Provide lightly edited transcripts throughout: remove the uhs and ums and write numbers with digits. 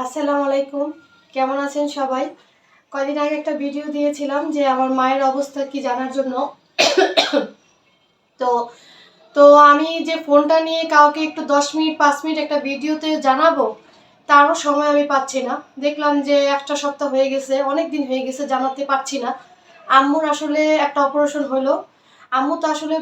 আসসালামু আলাইকুম। কেমন আছেন সবাই? কয়দিন আগে একটা ভিডিও দিয়েছিলাম যে আমার মায়ের অবস্থা কি জানার জন্য। তো তো আমি যে ফোনটা নিয়ে কাউকে একটু 10 মিনিট 5 মিনিট একটা ভিডিওতে জানাবো, তারও সময় আমি পাচ্ছি না। দেখলাম যে একটা সপ্তাহ হয়ে গেছে, অনেক দিন হয়ে গেছে, জানাতে পারছি না। আম্মুর আসলে একটা অপারেশন হলো। আম্মু তো আসলে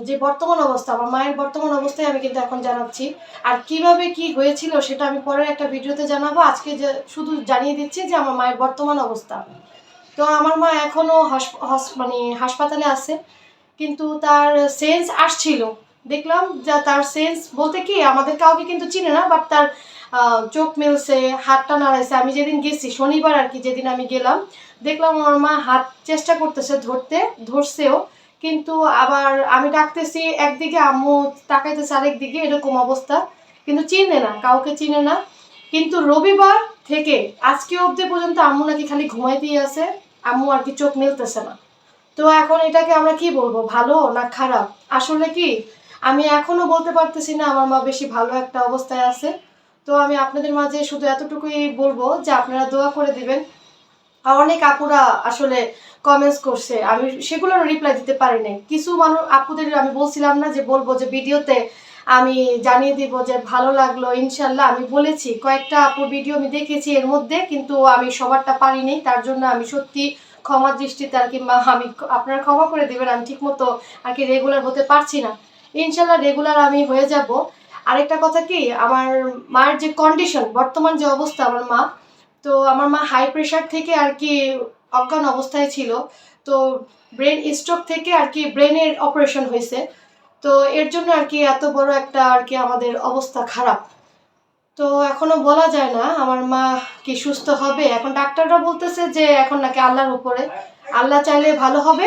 যে বর্তমান অবস্থা, আমার মায়ের বর্তমান অবস্থায় আমি কিন্তু এখন জানাচ্ছি। আর কিভাবে কি হয়েছিল সেটা আমি পরের একটা ভিডিওতে জানাবো। আজকে যে শুধু জানিয়ে দিচ্ছি যে আমার মায়ের বর্তমান অবস্থা। তো আমার মা এখনও মানে হাসপাতালে আছে, কিন্তু তার সেন্স আসছিল। দেখলাম যা তার সেন্স বলতে কি, আমাদের কাউকে কিন্তু চিনে না, বাট তার চোখ মেলছে, হাতটা নাড়াইছে। আমি যেদিন গেছি শনিবার আর কি, যেদিন আমি গেলাম, দেখলাম আমার মা হাত চেষ্টা করতেছে ধরতে, ধরছেও, কিন্তু আবার আমি ডাকতেছি একদিকে, আম্মু তাকাইতেছে আরেকদিকে, এরকম অবস্থা। কিন্তু চিনে না, কাউকে চিনে না। কিন্তু রবিবার থেকে আজকে অবধি পর্যন্ত আম্মু নাকি খালি ঘুমাইতেই আছে, আম্মু আর কি চোখ মেলতেছে না। তো এখন এটাকে আমরা কি বলবো, ভালো না খারাপ? আসলে কি, আমি এখনো বলতে পারতেছি না আমার মা বেশি ভালো একটা অবস্থায় আছে। তো আমি আপনাদের মাঝে শুধু এতটুকুই বলবো যে আপনারা দোয়া করে দিবেন। আর অনেক আপুরা আসলে কমেন্টস করছে, আমি সেগুলোর রিপ্লাই দিতে পারি নাই। কিছু মানুষ আপুদের আমি বলছিলাম না যে বলবো, যে ভিডিওতে আমি জানিয়ে দিব যে ভালো লাগলো ইনশাল্লাহ। আমি বলেছি, কয়েকটা আপুর ভিডিও আমি দেখেছি এর মধ্যে, কিন্তু আমি সবারটা পারিনি। তার জন্য আমি সত্যি ক্ষমা দৃষ্টিতে আর কি, আমি আপনারা ক্ষমা করে দেবেন। আমি ঠিক মতো আর কি রেগুলার হতে পারছি না। ইনশাল্লাহ রেগুলার আমি হয়ে যাব। আরেকটা কথা কি, আমার মায়ের যে কন্ডিশন, বর্তমান যে অবস্থা আমার মা, তো আমার মা হাই প্রেশার থেকে আর কি অজ্ঞান অবস্থায় ছিল। তো ব্রেন স্ট্রোক থেকে আর কি ব্রেনের অপারেশন হয়েছে। তো এর জন্য আর কি এত বড় একটা আর কি আমাদের অবস্থা খারাপ। তো এখনো বলা যায় না আমার মা কি সুস্থ হবে। এখন ডাক্তাররা বলতেছে যে এখন নাকি আল্লাহর উপরে, আল্লাহ চাইলে ভালো হবে,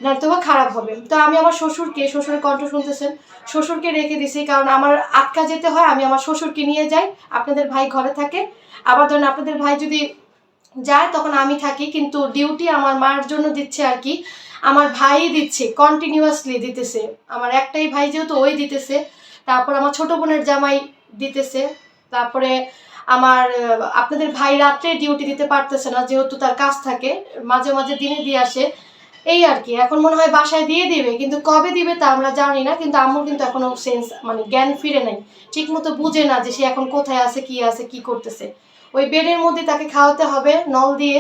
নয়তো বা খারাপ হবে। তো আমি আমার শ্বশুরের কণ্ঠ শুনতেছেন, শ্বশুরকে রেখে দিছি, কারণ আমার আটকা যেতে হয়, আমি আমার শ্বশুরকে নিয়ে যাই। আপনাদের ভাই ঘরে থাকে, আবার ধরেন আপনাদের ভাই যদি যায় তখন আমি থাকি, কিন্তু ডিউটি আমার মার জন্য দিচ্ছে আর কি, আমার ভাই দিচ্ছে, কন্টিনিউয়াসলি দিতেছে। আমার একটাই ভাই যেহেতু, ওই দিতেছে। তারপর আমার ছোট বোনের জামাই দিতেছে। তারপরে আমার আপনাদের ভাই রাত্রে ডিউটি দিতে পারতেছে না, যেহেতু তার কাজ থাকে, মাঝে মাঝে দিনে দিয়ে আসে। এই আর কি, এখন মনে হয় বাসায় দিয়ে দিবে, কিন্তু কবে দিবে তা আমরা জানি না। কিন্তু আম্মুর কিন্তু এখনো সেন্স মানে জ্ঞান ফিরে নাই, ঠিক মতো বুঝে না যে সে এখন কোথায় আছে কি করতেছে। ওই বেডের মধ্যে তাকে খাওয়াতে হবে নল দিয়ে।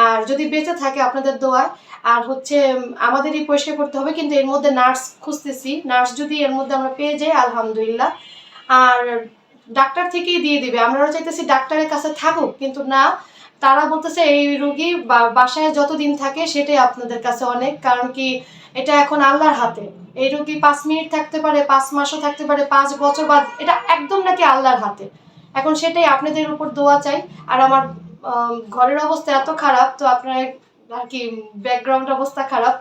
আর যদি বেঁচে থাকে আপনাদের দোয়ায়, আর হচ্ছে আমাদেরই পরিষ্কার করতে হবে। কিন্তু এর মধ্যে নার্স খুঁজতেছি, নার্স যদি এর মধ্যে আমরা পেয়ে যাই আলহামদুলিল্লাহ। আর ডাক্তার থেকেই দিয়ে দিবে, আমরাও চাইতেছি ডাক্তারের কাছে থাকুক, কিন্তু না, তারা বলতেছে এই রুগী বাসায় যতদিন থাকে সেটাই আপনাদের কাছে অনেক। কারণ কি, এটা এখন আল্লাহর হাতে। এই রুগী 5 মিনিট থাকতে পারে, 5 মাসও থাকতে পারে, 5 বছর, বা এটা একদম নাকি আল্লাহর হাতে। এখন সেটাই আপনাদের উপর দোয়া চাই। আর আমার ঘরের অবস্থা এত খারাপ, তো আপনার আর কি ব্যাকগ্রাউন্ড অবস্থা খারাপ।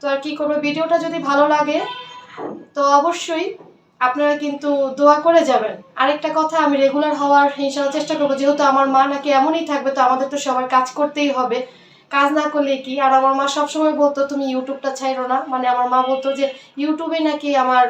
তো আর কি করবো, ভিডিওটা যদি ভালো লাগে তো অবশ্যই আপনারা কিন্তু দোয়া করে যাবেন। আরেকটা কথা, আমি রেগুলার হওয়ার ইনশাআল্লাহ চেষ্টা করবো, যেহেতু আমার মা নাকি এমনই থাকবে, তো আমাদের তো সবার কাজ করতেই হবে। কাজ না করলে কি। আর আমার মা সবসময় বলতো তুমি ইউটিউবটা ছাইরো না, মানে আমার মা বলতো যে ইউটিউবে নাকি আমার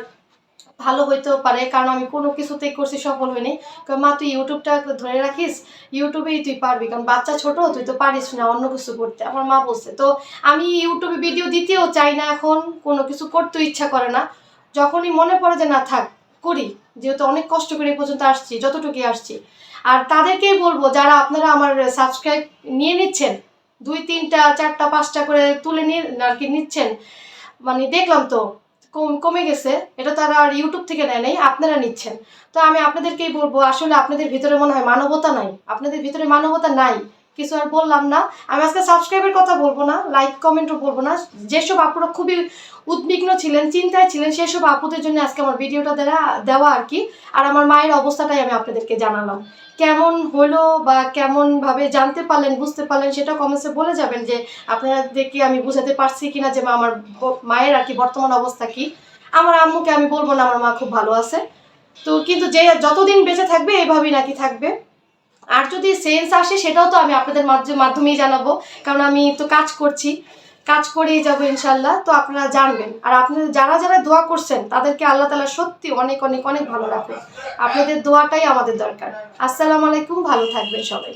ভালো হইতেও পারে, কারণ আমি কোনো কিছুতেই করছি সফল হইনি। কারণ মা তুই ইউটিউবটা ধরে রাখিস, ইউটিউবেই তুই পারবি, কারণ বাচ্চা ছোট, তুই তো পারিস না অন্য কিছু করতে, আমার মা বলছে। তো আমি ইউটিউবে ভিডিও দিতেও চাই না, এখন কোনো কিছু করতেও ইচ্ছা করে না। যখনই মনে পড়ে যে না থাক করি, যেহেতু অনেক কষ্ট করে এই পর্যন্ত আসছি, যতটুকুই আসছি। আর তাদেরকেই বলবো, যারা আপনারা আমার সাবস্ক্রাইব নিয়ে নিচ্ছেন, 2 3 4 5টা করে তুলে নিয়ে আর কি নিচ্ছেন, মানে দেখলাম তো কমে গেছে। এটা তারা আর ইউটিউব থেকে নেয় নাই, আপনারা নিচ্ছেন। তো আমি আপনাদেরকেই বলবো, আসলে আপনাদের ভিতরে মনে হয় মানবতা নাই, আপনাদের ভিতরে মানবতা নাই। কিছু আর বললাম না। আমি আজকে সাবস্ক্রাইবের কথা বলবো না, লাইক কমেন্টও বলবো না। যেসব আপুরা খুবই উদ্বিগ্ন ছিলেন, চিন্তায় ছিলেন, সেসব আপুদের জন্য আজকে আমার ভিডিওটা দেওয়া আর কি। আর আমার মায়ের অবস্থাটাই আমি আপনাদেরকে জানালাম। কেমন হলো বা কেমন ভাবে জানতে পারলেন, বুঝতে পারলেন, সেটা কমেন্টসে বলে যাবেন যে আপনাদেরকে আমি বুঝাতে পারছি কিনা যে আমার মায়ের আর কি বর্তমান অবস্থা কি। আমার আম্মুকে আমি বলবো না আমার মা খুব ভালো আছে। তো কিন্তু যে যতদিন বেঁচে থাকবে এইভাবেই নাকি থাকবে। আর যদি সেন্স আসে সেটাও তো আমি আপনাদের মাধ্যমেই জানাবো, কারণ আমি তো কাজ করছি। কাজ করেই যাবো ইনশাল্লাহ। তো আপনারা জানবেন, আর আপনারা যারা যারা দোয়া করছেন তাদেরকে আল্লাহ তাআলা সত্যি অনেক অনেক অনেক ভালো রাখুন। আপনাদের দোয়াটাই আমাদের দরকার। আসসালামু আলাইকুম, ভালো থাকবেন সবাই।